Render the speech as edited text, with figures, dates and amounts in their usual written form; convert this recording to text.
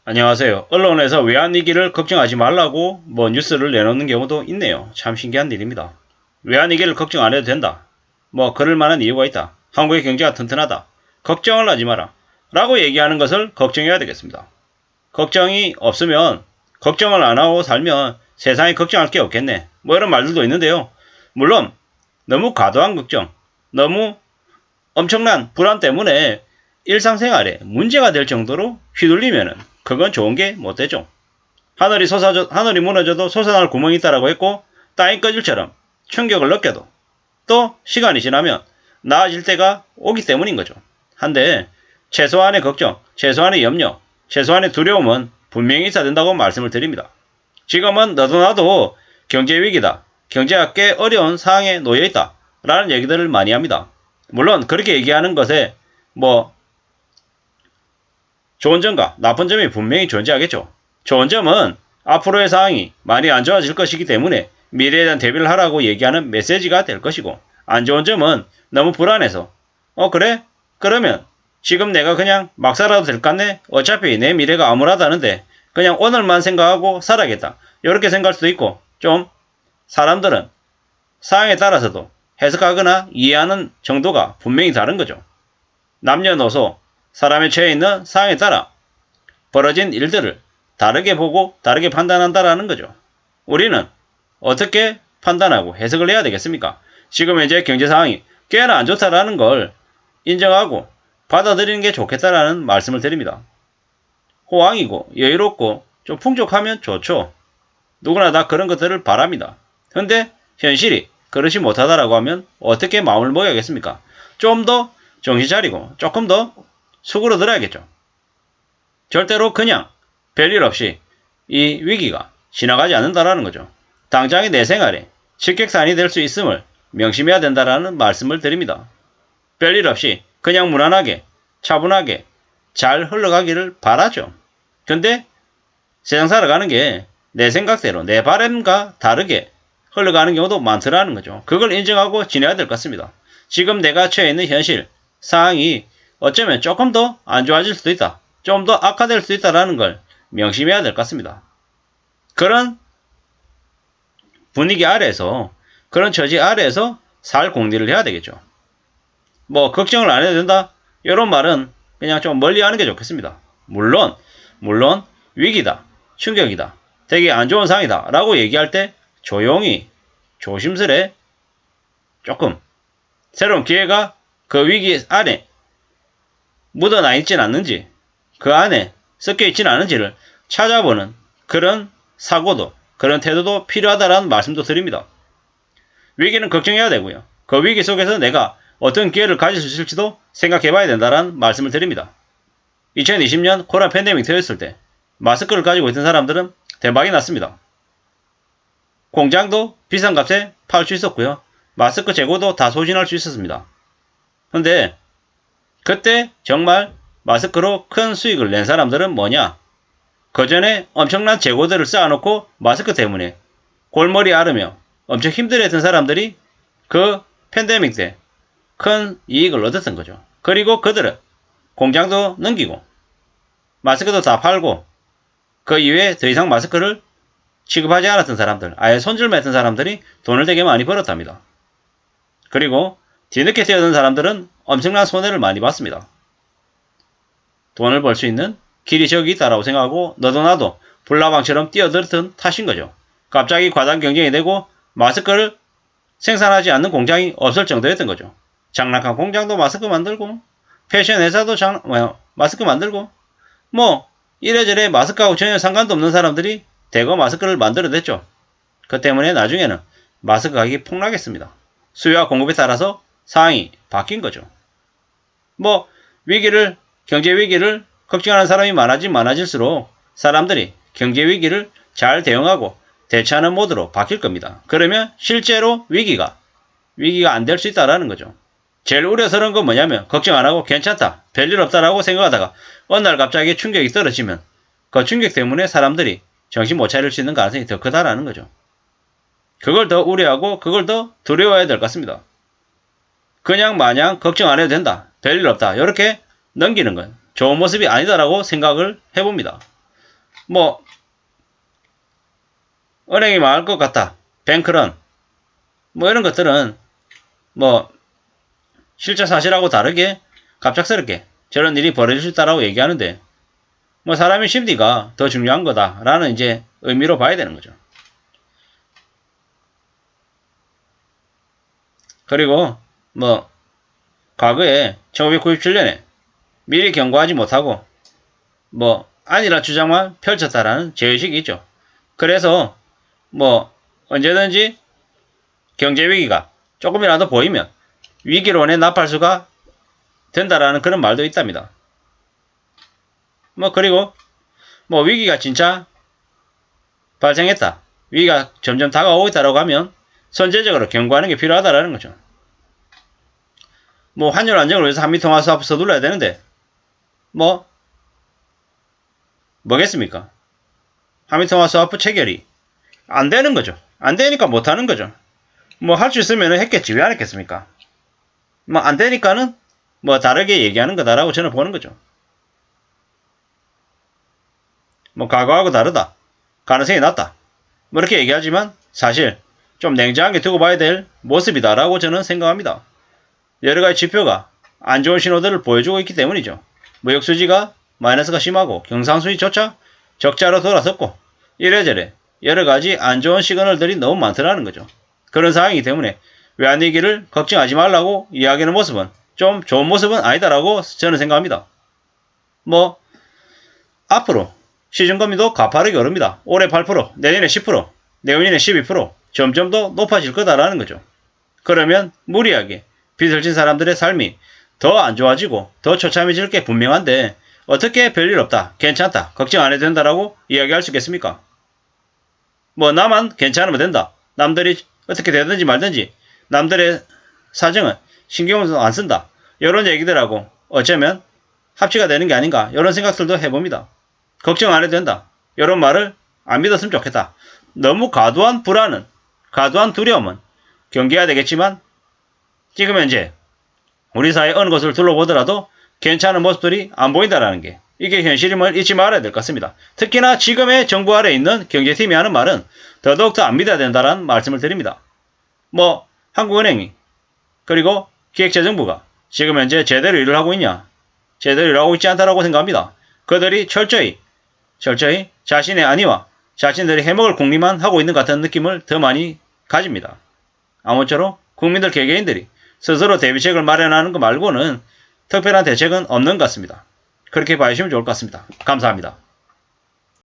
안녕하세요. 언론에서 외환위기를 걱정하지 말라고 뉴스를 내놓는 경우도 있네요. 참 신기한 일입니다. 외환위기를 걱정 안 해도 된다. 그럴 만한 이유가 있다. 한국의 경제가 튼튼하다. 걱정을 하지 마라. 라고 얘기하는 것을 걱정해야 되겠습니다. 걱정이 없으면, 걱정을 안 하고 살면 세상에 걱정할 게 없겠네. 이런 말들도 있는데요. 물론 너무 과도한 걱정, 너무 엄청난 불안 때문에 일상생활에 문제가 될 정도로 휘둘리면은 그건 좋은 게 못 되죠. 하늘이 무너져도 솟아날 구멍이 있다라고 했고, 땅이 꺼질처럼 충격을 느껴도 또 시간이 지나면 나아질 때가 오기 때문인 거죠. 한데 최소한의 걱정, 최소한의 염려, 최소한의 두려움은 분명히 있어야 된다고 말씀을 드립니다. 지금은 너도 나도 경제위기다, 경제가 꽤 어려운 상황에 놓여있다 라는 얘기들을 많이 합니다. 물론 그렇게 얘기하는 것에 좋은 점과 나쁜 점이 분명히 존재하겠죠. 좋은 점은 앞으로의 상황이 많이 안 좋아질 것이기 때문에 미래에 대한 대비를 하라고 얘기하는 메시지가 될 것이고, 안 좋은 점은 너무 불안해서 그래? 그러면 지금 내가 그냥 막 살아도 될 것 같네? 어차피 내 미래가 암울하다는데 그냥 오늘만 생각하고 살아야겠다. 이렇게 생각할 수도 있고, 좀 사람들은 상황에 따라서도 해석하거나 이해하는 정도가 분명히 다른 거죠. 남녀노소, 사람의 처해 있는 상황에 따라 벌어진 일들을 다르게 보고 다르게 판단한다라는 거죠. 우리는 어떻게 판단하고 해석을 해야 되겠습니까? 지금 현재 경제 상황이 꽤나 안 좋다라는 걸 인정하고 받아들이는 게 좋겠다라는 말씀을 드립니다. 호황이고 여유롭고 좀 풍족하면 좋죠. 누구나 다 그런 것들을 바랍니다. 근데 현실이 그렇지 못하다라고 하면 어떻게 마음을 먹여야겠습니까? 좀 더 정신 차리고 조금 더 수그러들어야겠죠. 절대로 그냥 별일 없이 이 위기가 지나가지 않는다라는 거죠. 당장의 내 생활에 직격탄이 될 수 있음을 명심해야 된다라는 말씀을 드립니다. 별일 없이 그냥 무난하게 차분하게 잘 흘러가기를 바라죠. 근데 세상 살아가는 게 내 생각대로 내 바람과 다르게 흘러가는 경우도 많더라는 거죠. 그걸 인정하고 지내야 될 것 같습니다. 지금 내가 처해 있는 현실 상황이 어쩌면 조금 더 안 좋아질 수도 있다. 좀 더 악화될 수도 있다는 걸 명심해야 될 것 같습니다. 그런 분위기 아래에서, 그런 처지 아래에서 살 공리를 해야 되겠죠. 걱정을 안 해도 된다? 이런 말은 그냥 좀 멀리 하는 게 좋겠습니다. 물론 위기다, 충격이다, 되게 안 좋은 상황이다 라고 얘기할 때 조용히 조심스레 조금 새로운 기회가 그 위기 안에 묻어나 있진 않는지, 그 안에 섞여 있진 않은지를 찾아보는 그런 사고도, 그런 태도도 필요하다라는 말씀도 드립니다. 위기는 걱정해야 되고요. 그 위기 속에서 내가 어떤 기회를 가질 수 있을지도 생각해 봐야 된다는 말씀을 드립니다. 2020년 코로나 팬데믹 터졌을 때 마스크를 가지고 있던 사람들은 대박이 났습니다. 공장도 비싼 값에 팔 수 있었고요. 마스크 재고도 다 소진할 수 있었습니다. 근데 그때 정말 마스크로 큰 수익을 낸 사람들은 뭐냐? 그 전에 엄청난 재고들을 쌓아놓고 마스크 때문에 골머리 앓으며 엄청 힘들어했던 사람들이 그 팬데믹 때 큰 이익을 얻었던 거죠. 그리고 그들은 공장도 넘기고 마스크도 다 팔고 그 이외에 더 이상 마스크를 취급하지 않았던 사람들, 아예 손질만 했던 사람들이 돈을 되게 많이 벌었답니다. 그리고 뒤늦게 뛰어든 사람들은 엄청난 손해를 많이 봤습니다. 돈을 벌 수 있는 길이 저기 있다라고 생각하고 너도 나도 불나방처럼 뛰어들었던 탓인 거죠. 갑자기 과당 경쟁이 되고 마스크를 생산하지 않는 공장이 없을 정도였던 거죠. 장난감 공장도 마스크 만들고 패션 회사도 마스크 만들고 이래저래 마스크하고 전혀 상관도 없는 사람들이 대거 마스크를 만들어냈죠. 그 때문에 나중에는 마스크 가격이 폭락했습니다. 수요와 공급에 따라서 상황이 바뀐 거죠. 경제 위기를 걱정하는 사람이 많아질수록 사람들이 경제 위기를 잘 대응하고 대처하는 모드로 바뀔 겁니다. 그러면 실제로 위기가 안 될 수 있다라는 거죠. 제일 우려스러운 건 뭐냐면 걱정 안 하고 괜찮다, 별일 없다라고 생각하다가 어느 날 갑자기 충격이 떨어지면 그 충격 때문에 사람들이 정신 못 차릴 수 있는 가능성이 더 크다라는 거죠. 그걸 더 우려하고 그걸 더 두려워해야 될 것 같습니다. 그냥 마냥 걱정 안 해도 된다, 별일 없다 이렇게 넘기는 건 좋은 모습이 아니다라고 생각을 해봅니다. 뭐 은행이 망할 것 같다. 뱅크런. 뭐 이런 것들은 뭐 실제 사실하고 다르게 갑작스럽게 저런 일이 벌어질 수 있다라고 얘기하는데 뭐 사람의 심리가 더 중요한 거다라는 이제 의미로 봐야 되는 거죠. 그리고 뭐 과거에 1997년에 미리 경고하지 못하고 뭐 아니라 주장만 펼쳤다라는 죄의식이 있죠. 그래서 뭐 언제든지 경제 위기가 조금이라도 보이면 위기론에 납할 수가 된다라는 그런 말도 있답니다. 뭐 그리고 뭐 위기가 진짜 발생했다. 위기가 점점 다가오고 있다라고 하면 선제적으로 경고하는 게 필요하다라는 거죠. 뭐 환율 안정을 위해서 한미통화 수합 서둘러야 되는데 뭐겠습니까? 한미통화 수합 체결이 안 되는 거죠. 안 되니까 못 하는 거죠. 뭐 할 수 있으면 했겠지. 왜 안 했겠습니까? 뭐 안 되니까는 뭐 다르게 얘기하는 거다라고 저는 보는 거죠. 뭐 과거하고 다르다. 가능성이 낮다. 뭐 이렇게 얘기하지만 사실 좀 냉정하게 두고 봐야 될 모습이다라고 저는 생각합니다. 여러가지 지표가 안 좋은 신호들을 보여주고 있기 때문이죠. 무역수지가 마이너스가 심하고 경상수지조차 적자로 돌아섰고 이래저래 여러가지 안 좋은 시그널들이 너무 많더라는 거죠. 그런 상황이기 때문에 외환위기를 걱정하지 말라고 이야기하는 모습은 좀 좋은 모습은 아니다라고 저는 생각합니다. 뭐 앞으로 시중금리도 가파르게 오릅니다. 올해 8%, 내년에 10%, 내후년에 12% 점점 더 높아질 거다라는 거죠. 그러면 무리하게 빚을 진 사람들의 삶이 더 안 좋아지고 더 처참해질 게 분명한데 어떻게 별일 없다, 괜찮다, 걱정 안 해도 된다라고 이야기할 수 있겠습니까? 뭐 나만 괜찮으면 된다. 남들이 어떻게 되든지 말든지 남들의 사정은 신경도 안 쓴다. 이런 얘기들하고 어쩌면 합치가 되는 게 아닌가 이런 생각들도 해봅니다. 걱정 안 해도 된다. 이런 말을 안 믿었으면 좋겠다. 너무 과도한 불안은, 과도한 두려움은 경계해야 되겠지만 지금 현재 우리 사회 어느 곳을 둘러보더라도 괜찮은 모습들이 안 보인다라는 게 이게 현실임을 잊지 말아야 될 것 같습니다. 특히나 지금의 정부 아래에 있는 경제팀이 하는 말은 더더욱 더 안 믿어야 된다는 말씀을 드립니다. 뭐 한국은행이 그리고 기획재정부가 지금 현재 제대로 일을 하고 있냐? 제대로 일하고 있지 않다라고 생각합니다. 그들이 철저히 자신의 안위와 자신들이 해먹을 궁리만 하고 있는 것 같은 느낌을 더 많이 가집니다. 아무쪼록 국민들 개개인들이 스스로 대비책을 마련하는 것 말고는 특별한 대책은 없는 것 같습니다. 그렇게 봐주시면 좋을 것 같습니다. 감사합니다.